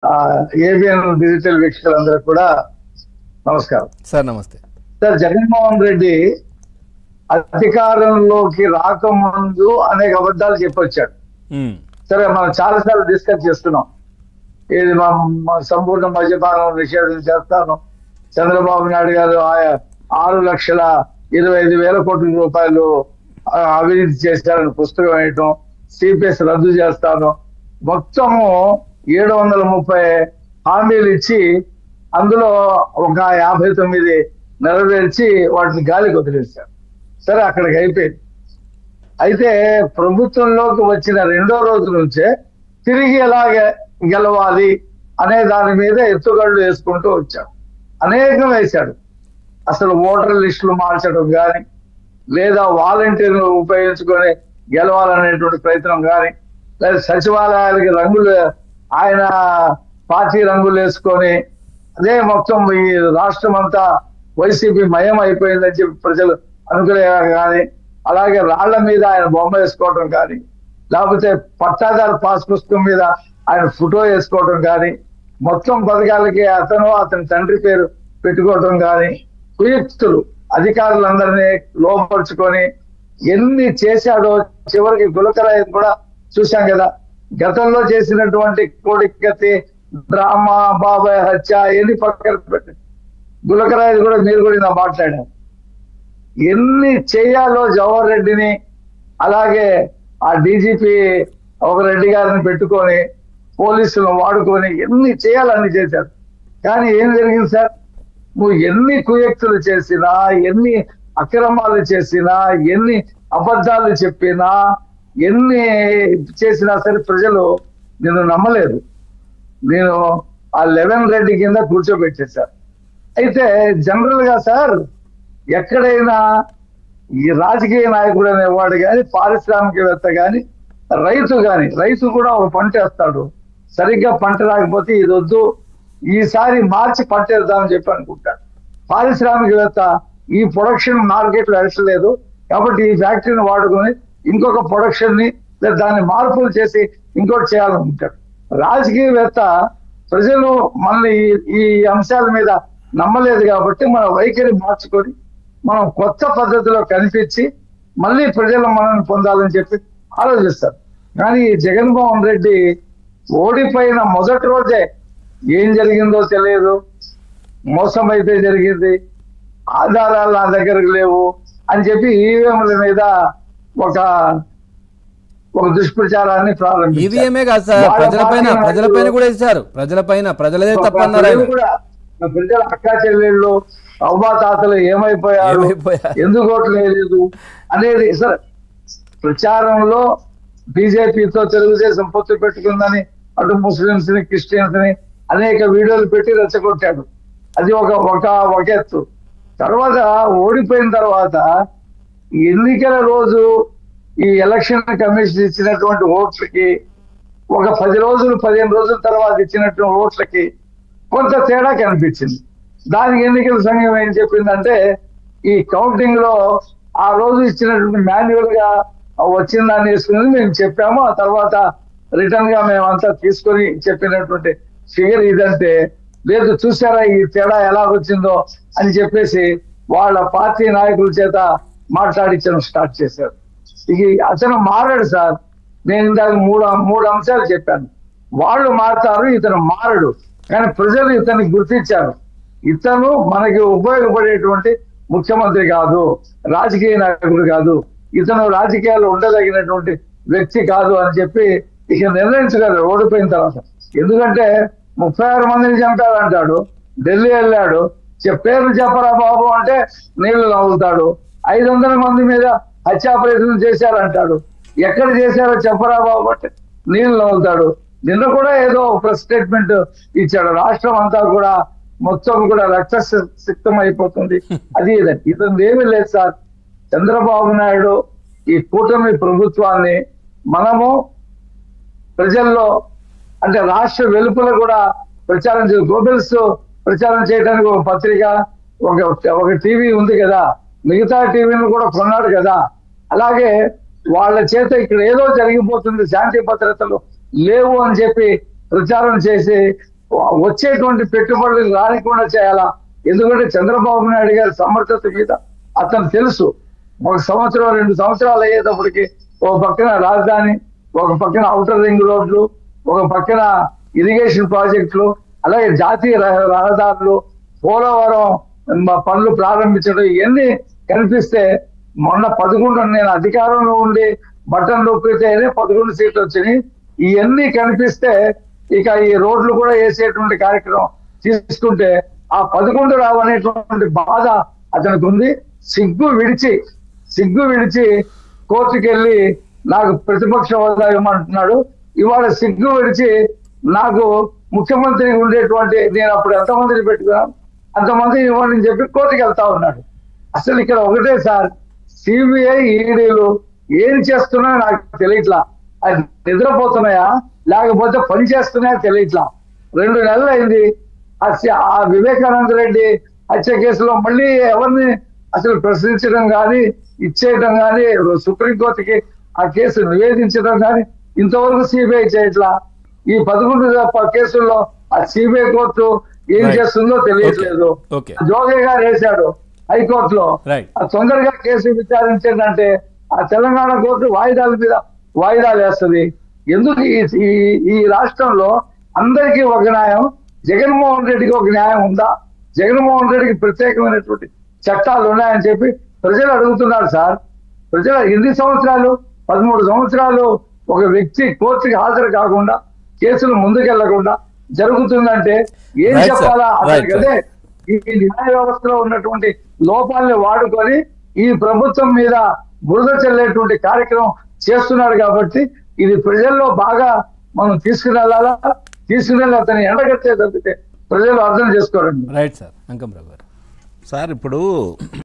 ABN digital వీక్షకులందరూ కూడా నమస్కారం sir. నమస్తే సార్. జగన్మోహన్ రెడ్డి అధికారంలోకి రాకముందు అనేక అబద్ధాలు చెప్పొచ్చాడు. సరే, మనం చాలాసార్లు డిస్కస్ చేస్తున్నాం. ఇది సంపూర్ణ మద్యపానం నిషేధం చేస్తాను, చంద్రబాబు నాయుడు గారు 6,25,000 కోట్ల రూపాయలు అవినీతి చేశారని పుస్తకం వేయటం, సిపిఎస్ రద్దు చేస్తాను, మొత్తము 730 హామీలు ఇచ్చి అందులో ఒక 59 నెరవేర్చి వాటిని గాలికి వదిలేశారు. సరే, అక్కడికి అయిపోయింది. అయితే ప్రభుత్వంలోకి వచ్చిన 2వ రోజు నుంచే తిరిగి ఎలాగే గెలవాలి అనే దాని మీద ఎత్తుగళ్ళు వేసుకుంటూ వచ్చాడు. అనేకం వేశాడు. అసలు ఓటర్ లిస్టులు మార్చడం కానీ, లేదా వాలంటీర్లు ఉపయోగించుకొని గెలవాలనేటువంటి ప్రయత్నం కానీ, లేదా సచివాలయాలకి రంగులు ఆయన పార్టీ రంగులు వేసుకొని అదే మొత్తం ఈ రాష్ట్రం అంతా వైసీపీ మయం అయిపోయిందని చెప్పి ప్రజలు అనుకునే కానీ, అలాగే రాళ్ల మీద ఆయన బొమ్మ వేసుకోవడం కానీ, లేకపోతే పట్టాదారు పాస్ పుస్తకం మీద ఆయన ఫోటో వేసుకోవడం కానీ, మొత్తం పథకాలకి అతని తండ్రి పేరు పెట్టుకోవడం కానీ, కుయుక్తులు అధికారులందరినీ లోపరుచుకొని ఎన్ని చేశాడో చివరికి గులకరాయి కూడా చూశాం కదా. గతంలో చేసినటువంటి కోడికత్తి డ్రామా, బాబాయ్ హత్య ఎన్ని పక్కన పెట్టి గులకరాయి కూడా మీరు కూడా ఇలా మాట్లాడారు. ఎన్ని చేయాలో జవహర్ రెడ్డిని, అలాగే ఆ డీజీపీ ఒక రెడ్డి గారిని పెట్టుకొని పోలీసులను వాడుకొని ఎన్ని చేయాలని చేశారు. కానీ ఏం జరిగింది సార్? నువ్వు ఎన్ని కుయుక్తులు చేసినా, ఎన్ని అక్రమాలు చేసినా, ఎన్ని అబద్ధాలు చెప్పినా, ఎన్ని చేసినా సరే ప్రజలు నేను నమ్మలేదు. నేను ఆ 11 రెడ్డి కింద కూర్చోబెట్టేశారు. అయితే జనరల్ గా సార్, ఎక్కడైనా ఈ రాజకీయ నాయకుడు అనేవాడు కానీ, పారిశ్రామికవేత్త కానీ, రైతు కూడా ఒక పంట వేస్తాడు. సరిగ్గా పంట రాకపోతే ఇది వద్దు, ఈసారి మార్చి పంట వేద్దామని చెప్పి అనుకుంటాడు. పారిశ్రామికవేత్త ఈ ప్రొడక్షన్ మార్కెట్లో వెళ్ళలేదు కాబట్టి ఈ ఫ్యాక్టరీని వాడుకొని ఇంకొక ప్రొడక్షన్ ని లేదా దాన్ని మార్పులు చేసి ఇంకోటి చేయాలనుకుంటాడు. రాజకీయవేత్త ప్రజలు మనల్ని ఈ అంశాల మీద నమ్మలేదు కాబట్టి మన వైఖరి మార్చుకొని మనం కొత్త పద్ధతిలో కనిపించి మళ్ళీ ప్రజలు మనల్ని పొందాలని చెప్పి ఆలోచిస్తారు. కానీ జగన్మోహన్ రెడ్డి ఓడిపోయిన మొదటి రోజే ఏం జరిగిందో తెలియదు, మోసం అయితే జరిగింది, ఆధారాలు నా దగ్గరకు లేవు అని చెప్పి ఈవీఎంల మీద ఒక దుష్ప్రచారాన్ని ప్రారంభించారు. ఈవీఎంఏ కాదు సార్, ప్రజలపైన కూడా ఇచ్చారు. ప్రజలదే తప్పన్నారు. ప్రజల అక్కా చెల్లెళ్ళు, అవ్వాతాతలు ఏమైపోయారు, ఎందుకు ఓట్లు వేయలేదు అనేది సార్ ప్రచారంలో బీజేపీతో తెలుగుదేశం పొత్తు పెట్టుకుందని అటు ముస్లింస్ ని, క్రిస్టియన్స్ ని అనేక వీడియోలు పెట్టి రెచ్చగొట్టాడు. అది ఒక ఎత్తు. తర్వాత ఓడిపోయిన తర్వాత ఎన్నికల రోజు ఈ ఎలక్షన్ కమిషన్ ఇచ్చినటువంటి ఓట్లకి ఒక 10 రోజులు 15 రోజుల తర్వాత ఇచ్చినటువంటి ఓట్లకి కొంత తేడా కనిపించింది. దానికి ఎన్నికల సంఘం ఏం చెప్పిందంటే, ఈ కౌంటింగ్ లో ఆ రోజు ఇచ్చినటువంటి మాన్యువల్ గా వచ్చిన దాన్ని వేసుకుని మేము చెప్పాము, ఆ తర్వాత రిటర్న్ గా మేమంతా తీసుకొని చెప్పినటువంటి ఫిగర్ ఇదంటే, లేదు చూసారా ఈ తేడా ఎలా వచ్చిందో అని చెప్పేసి వాళ్ళ పార్టీ నాయకుల చేత మాట్లాడించడం స్టార్ట్ చేశారు. ఇక అతను మారాడు సార్. నేను ఇందాక మూడు అంశాలు చెప్పాను. వాళ్ళు మారుతారు, ఇతను మారడు. కానీ ప్రజలు ఇతన్ని గుర్తించారు. ఇతను మనకి ఉపయోగపడేటువంటి ముఖ్యమంత్రి కాదు, రాజకీయ నాయకుడు కాదు, ఇతను రాజకీయాల్లో ఉండదగినటువంటి వ్యక్తి కాదు అని చెప్పి ఇక నిర్ణయించగలరు ఓడిపోయిన తర్వాత. ఎందుకంటే 36 మందిని చంపారంటాడు, ఢిల్లీ వెళ్ళాడు, పేర్లు చెప్పరా బాబు అంటే నీళ్లు నవ్వుతాడు. 500 మంది మీద హత్యా ప్రయత్నం చేశారంటాడు, ఎక్కడ చేశారో చెప్పరా బాబు అంటే నీళ్లు నవ్వుతాడు. నిన్న కూడా ఏదో ప్రెస్ స్టేట్మెంట్ ఇచ్చాడు, రాష్ట్రం అంతా కూడా మొత్తం కూడా రక్తసిక్తం అయిపోతుంది అది ఇదని. ఇతను ఏమీ లేదు సార్. చంద్రబాబు నాయుడు ఈ కూటమి ప్రభుత్వాన్ని మనము ప్రజల్లో అంటే రాష్ట్ర వెలుపల కూడా ప్రచారం గోబెల్స్ ప్రచారం చేయడానికి ఒక పత్రిక, ఒక టీవీ ఉంది కదా, మిగతా టీవీని కూడా కొన్నాడు కదా. అలాగే వాళ్ళ చేత ఇక్కడ ఏదో జరిగిపోతుంది, శాంతి భద్రతలు లేవు అని చెప్పి ప్రచారం చేసి వచ్చేటువంటి పెట్టుబడులు రానికుండా చేయాలా. ఎందుకంటే చంద్రబాబు నాయుడు గారి సమర్థత మీద అతను తెలుసు. 1 సంవత్సరం 2 సంవత్సరాలు అయ్యేటప్పటికి ఒక పక్కన రాజధాని, ఒక పక్కన ఔటర్ రింగ్ రోడ్లు, ఒక పక్కన ఇరిగేషన్ ప్రాజెక్టులు, అలాగే జాతీయ రహదారులు, పోలవరం పనులు ప్రారంభించడం, ఇవన్నీ కనిపిస్తే మొన్న 11 నేను అధికారంలో ఉండి బటన్ నొక్కితేనే 11 సీట్లు వచ్చినాయి. ఇవన్నీ కనిపిస్తే ఇక ఈ రోడ్లు కూడా వేసేటువంటి కార్యక్రమం తీసుకుంటే ఆ 11 రావనేటువంటి బాధ అతనికి ఉంది. సిగ్గు విడిచి కోర్టుకి వెళ్ళి నాకు ప్రతిపక్ష హోదా ఇవ్వమంటున్నాడు. ఇవాళ సిగ్గు విడిచి నాకు ముఖ్యమంత్రి ఉండేటువంటి నేను అప్పుడు ఎంతమందిని పెట్టుకున్నాను అంతమంది ఇవ్వండి చెప్పి కోర్టుకి వెళ్తా ఉన్నాడు. అసలు ఇక్కడ ఒకటే సార్, సిబిఐ ఈడీలు ఏం చేస్తున్నాయో నాకు తెలియట్లా. అది నిద్రపోతున్నాయా లేకపోతే పని చేస్తున్నాయో తెలియట్లా. 2 నెలలు అయింది. ఆ వివేకానంద రెడ్డి హత్య కేసులో మళ్ళీ ఎవరిని అసలు ప్రశ్నించడం కానీ ఇచ్చేయడం కానీ సుప్రీంకోర్టుకి ఆ కేసు నివేదించడం కానీ ఇంతవరకు సిబిఐ చేయట్లా. ఈ 11 కేసుల్లో ఆ సిబిఐ కోర్టు ఏం చేస్తుందో తెలియట్లేదు. జోగే గారు వేశాడు హైకోర్టులో, తొందరగా కేసు విచారించండి, ఆ తెలంగాణ కోర్టు వాయిదాల మీద వాయిదాలు వేస్తుంది. ఎందుకు ఈ రాష్ట్రంలో అందరికీ ఒక న్యాయం, జగన్మోహన్ రెడ్డికి ఒక న్యాయం ఉందా? జగన్మోహన్ రెడ్డికి ప్రత్యేకమైనటువంటి చట్టాలు ఉన్నాయని చెప్పి ప్రజలు అడుగుతున్నారు సార్. ప్రజలు ఎన్ని సంవత్సరాలు, 13 సంవత్సరాలు ఒక వ్యక్తి కోర్టుకి హాజరు కాకుండా కేసులు ముందుకెళ్లకుండా జరుగుతుందంటే ఏం చెప్పాలా? అతనికి అదే ఈ న్యాయ వ్యవస్థలో ఉన్నటువంటి లోపాలని వాడుకొని ఈ ప్రభుత్వం మీద బురద చల్లేటువంటి కార్యక్రమం చేస్తున్నారు. కాబట్టి ఇది ప్రజల్లో బాగా మనం తీసుకుని అతన్ని ఎండగట్టే తప్పితే ప్రజలు అర్థం చేసుకోరండి. Right sir. అంకం రావు గారు సార్ ఇప్పుడు